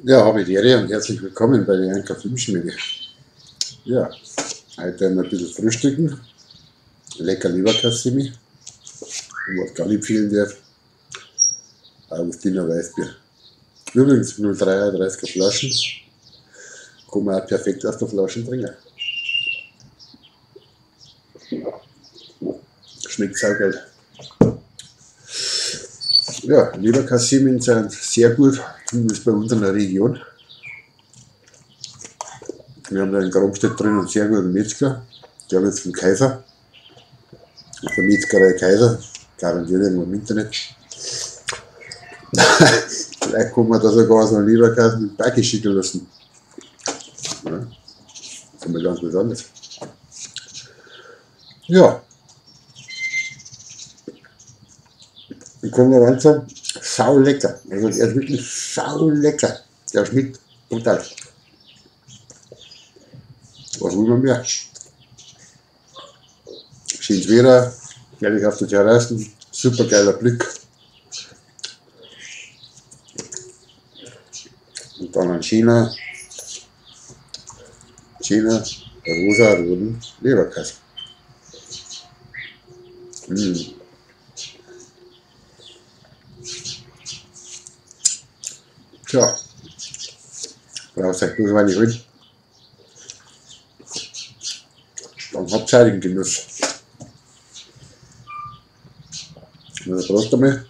Ja, habe ich die Ehre und herzlich willkommen bei der Anker Filmschmiede. Ja, heute ein bisschen frühstücken. Lecker Leberkassimi. Und was gar nicht fehlen darf, Augustiner Weißbier. Übrigens 0,33er Flaschen. Kann man auch perfekt aus der Flasche trinken. Schmeckt saugeil. Ja, Leberkassimen sind sehr gut, zumindest bei uns in der Region. Wir haben da in Gromstedt drin einen sehr guten Metzger, der wird vom Kaiser, von der Metzgerei Kaiser, garantiert irgendwo im Internet. Vielleicht kann man da sogar so einen Leberkasten mit Backe schicken lassen. Ja, das ist mal ganz was anderes. Ja, ich kann nur ganz sagen, sau lecker. Also der ist wirklich sau lecker. Der schmeckt brutal. Was will man mehr? Schönes Wetter, herrlich auf der Terrasse, super geiler Blick. Und dann ein schöner, rosa-roten Leberkasten. Tja, braucht euch bloß eine holen. Dann habt ihr den Genuss. Also Prost einmal.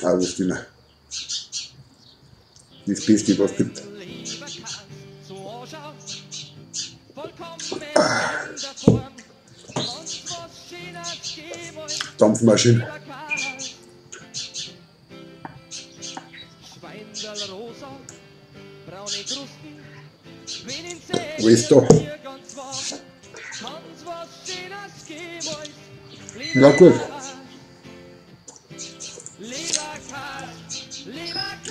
Augustiner. Das Beste, was es gibt. Dampfmaschine. Wo ist da? Na gut.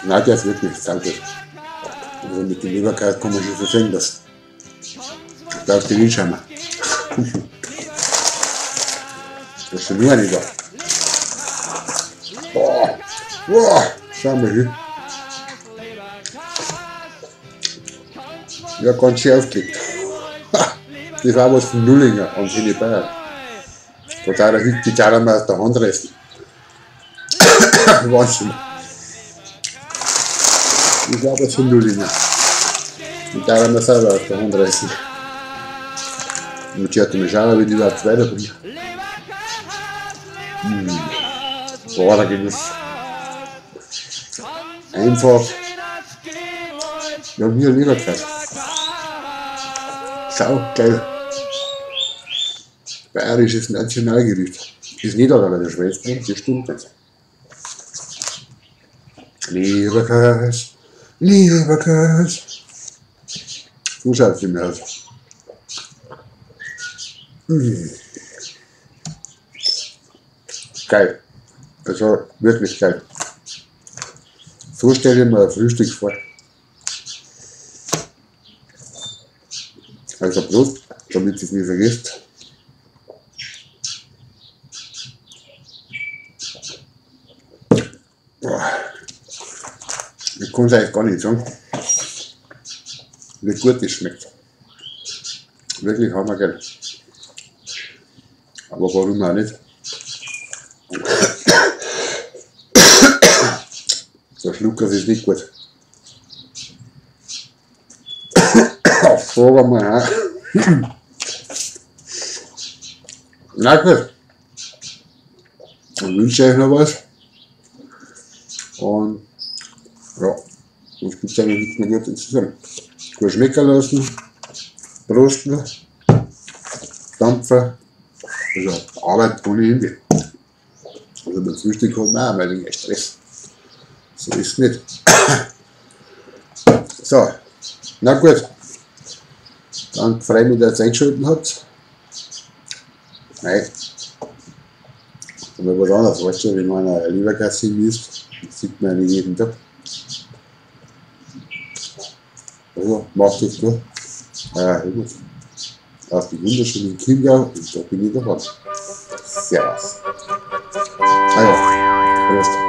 Nein, der ist wirklich saugut. Also mit dem Leberkäse kann man schon verstehen, dass da auf die Windscheimer. Da ist schon nur eine da. Boah, boah, schau mal hin. Ja, ganz schön aufgelegt. Das war was von Nullinger an seine Bayern. Da darf er heute die Gitarre mal aus der Hand reißen. Wahnsinn. Das war was von Nullinger. Die Gitarre mal selber aus der Hand reißen. Und jetzt schaut mal schauen, wie die überhaupt weiterbringen. Boah, der Genuss. Einfach. Ja, wie ein Leberkäse. Sau geil. Bayerisches Nationalgericht. Ist nicht aber der Schwester, das stimmt nicht. Leberkäse, Leberkäse. So schaut es mir aus. Geil. Also wirklich geil. So stelle ich mir ein Frühstück vor. Also Prost, damit ihr es nicht vergisst. Ich kann es euch gar nicht sagen, wie gut das schmeckt. Wirklich hammergeil. Aber warum auch nicht? Der Schlucker ist nicht gut. Fragen wir mal. Na gut. Dann wünsche ich euch noch was. Und ja, sonst gibt es eigentlich nichts mehr Gutes zu sagen. Gut schmecken lassen, prosten, dampfen. Also Arbeit ohne Ende. Also beim Frühstück hat man auch mal weniger Stress. So ist es nicht. So, na gut. Dann freue ich mich, dass ihr eingeschaltet habt. Nein. Aber was anderes, weißt du, wenn man eine Leberkassimi isst, das sieht man ja nicht jeden Tag. Also, macht es gut. Auf die wunderschönen Chiemgau und da bin ich dabei. Servus. Ah ja, Prost.